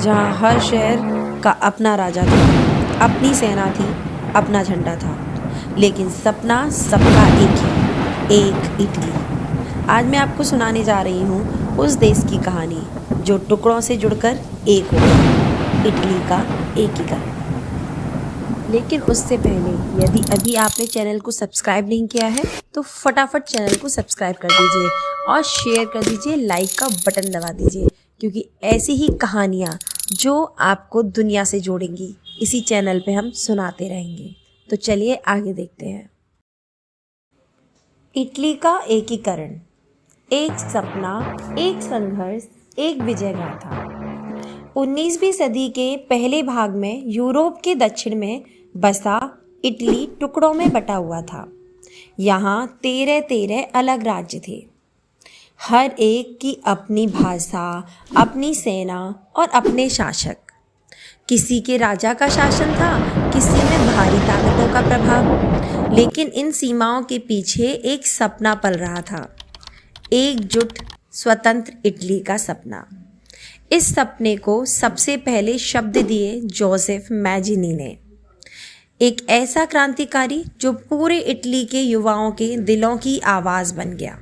जहाँ हर शहर का अपना राजा था, अपनी सेना थी, अपना झंडा था, लेकिन सपना सबका एक ही, एक इटली। आज मैं आपको सुनाने जा रही हूँ उस देश की कहानी जो टुकड़ों से जुड़कर एक हो गया, इटली का एकीकरण। लेकिन उससे पहले यदि अभी आपने चैनल को सब्सक्राइब नहीं किया है तो फटाफट चैनल को सब्सक्राइब कर दीजिए और शेयर कर दीजिए, लाइक का बटन दबा दीजिए, क्योंकि ऐसी ही कहानियाँ जो आपको दुनिया से जोड़ेंगी इसी चैनल पे हम सुनाते रहेंगे। तो चलिए आगे देखते हैं। इटली का एकीकरण, एक सपना, एक संघर्ष, एक विजय गाथा। 19वीं सदी के पहले भाग में यूरोप के दक्षिण में बसा इटली टुकड़ों में बटा हुआ था। यहाँ 13 अलग राज्य थे, हर एक की अपनी भाषा, अपनी सेना और अपने शासक। किसी के राजा का शासन था, किसी में भारी ताकतों का प्रभाव, लेकिन इन सीमाओं के पीछे एक सपना पल रहा था, एकजुट स्वतंत्र इटली का सपना। इस सपने को सबसे पहले शब्द दिए जोसेफ मैजिनी ने, एक ऐसा क्रांतिकारी जो पूरे इटली के युवाओं के दिलों की आवाज़ बन गया।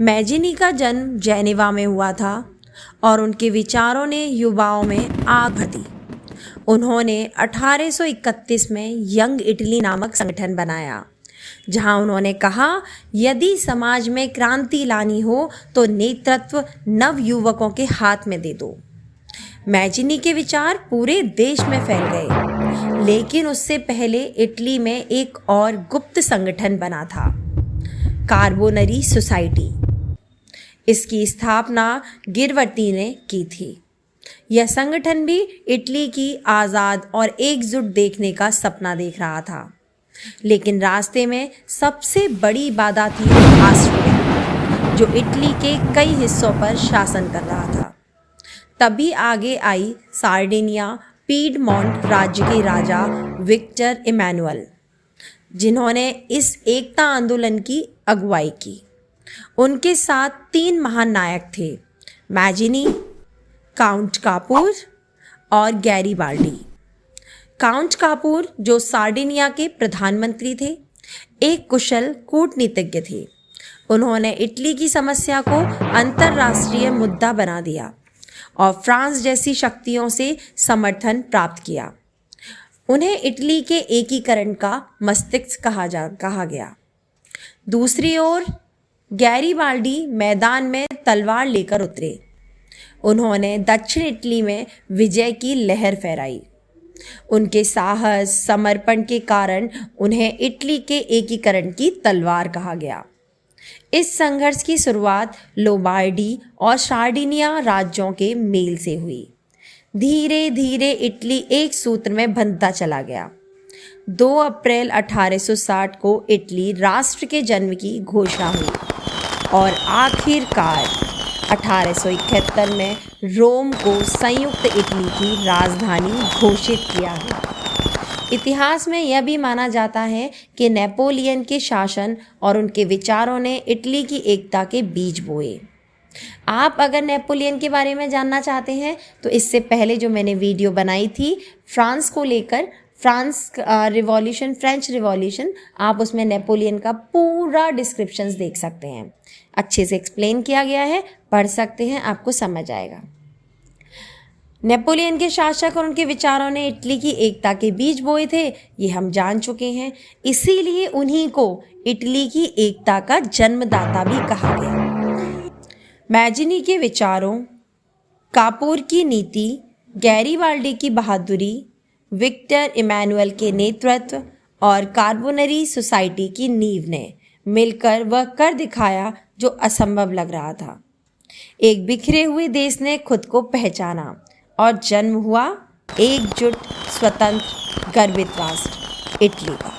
मैजिनी का जन्म जेनेवा में हुआ था और उनके विचारों ने युवाओं में आग भर दी। उन्होंने 1831 में यंग इटली नामक संगठन बनाया, जहां उन्होंने कहा, यदि समाज में क्रांति लानी हो तो नेतृत्व नव युवकों के हाथ में दे दो। मैजिनी के विचार पूरे देश में फैल गए, लेकिन उससे पहले इटली में एक और गुप्त संगठन बना था, कार्बोनरी सोसाइटी। इसकी स्थापना गिरवर्ती ने की थी। यह संगठन भी इटली की आज़ाद और एकजुट देखने का सपना देख रहा था, लेकिन रास्ते में सबसे बड़ी बाधा थी ऑस्ट्रिया, जो इटली के कई हिस्सों पर शासन कर रहा था। तभी आगे आई सार्डिनिया पीडमोंट राज्य के राजा विक्टर इमैनुअल, जिन्होंने इस एकता आंदोलन की अगुवाई की। उनके साथ 3 महान नायक थे, मैजिनी, काउंट कापूर और गैरीबाल्डी। काउंट कापूर, जो सार्डिनिया के प्रधानमंत्री थे, एक कुशल कूटनीतिज्ञ थे। उन्होंने इटली की समस्या को अंतर्राष्ट्रीय मुद्दा बना दिया और फ्रांस जैसी शक्तियों से समर्थन प्राप्त किया। उन्हें इटली के एकीकरण का मस्तिष्क कहा गया। दूसरी ओर गैरीबाल्डी मैदान में तलवार लेकर उतरे। उन्होंने दक्षिण इटली में विजय की लहर फहराई। उनके साहस, समर्पण के कारण उन्हें इटली के एकीकरण की तलवार कहा गया। इस संघर्ष की शुरुआत लोम्बार्डी और सार्डिनिया राज्यों के मेल से हुई। धीरे धीरे इटली एक सूत्र में बंधता चला गया। 2 अप्रैल 1860 को इटली राष्ट्र के जन्म की घोषणा हुई और आखिरकार 1871 में रोम को संयुक्त इटली की राजधानी घोषित किया गया। इतिहास में यह भी माना जाता है कि नेपोलियन के शासन और उनके विचारों ने इटली की एकता के बीज बोए। आप अगर नेपोलियन के बारे में जानना चाहते हैं तो इससे पहले जो मैंने वीडियो बनाई थी फ्रांस को लेकर, फ्रेंच रिवॉल्यूशन, आप उसमें नेपोलियन का पूरा डिस्क्रिप्शंस देख सकते हैं। अच्छे से एक्सप्लेन किया गया है, पढ़ सकते हैं, आपको समझ आएगा। नेपोलियन के शासक और उनके विचारों ने इटली की एकता के बीज बोए थे, ये हम जान चुके हैं। इसीलिए उन्हीं को इटली की एकता का जन्मदाता भी कहा गया। मैजिनी के विचारों, कापूर की नीति, गैरीबाल्डी की बहादुरी, विक्टर इमैनुअल के नेतृत्व और कार्बोनरी सोसाइटी की नींव ने मिलकर वह कर दिखाया जो असंभव लग रहा था। एक बिखरे हुए देश ने खुद को पहचाना और जन्म हुआ एकजुट, स्वतंत्र, गर्वित राष्ट्र इटली का।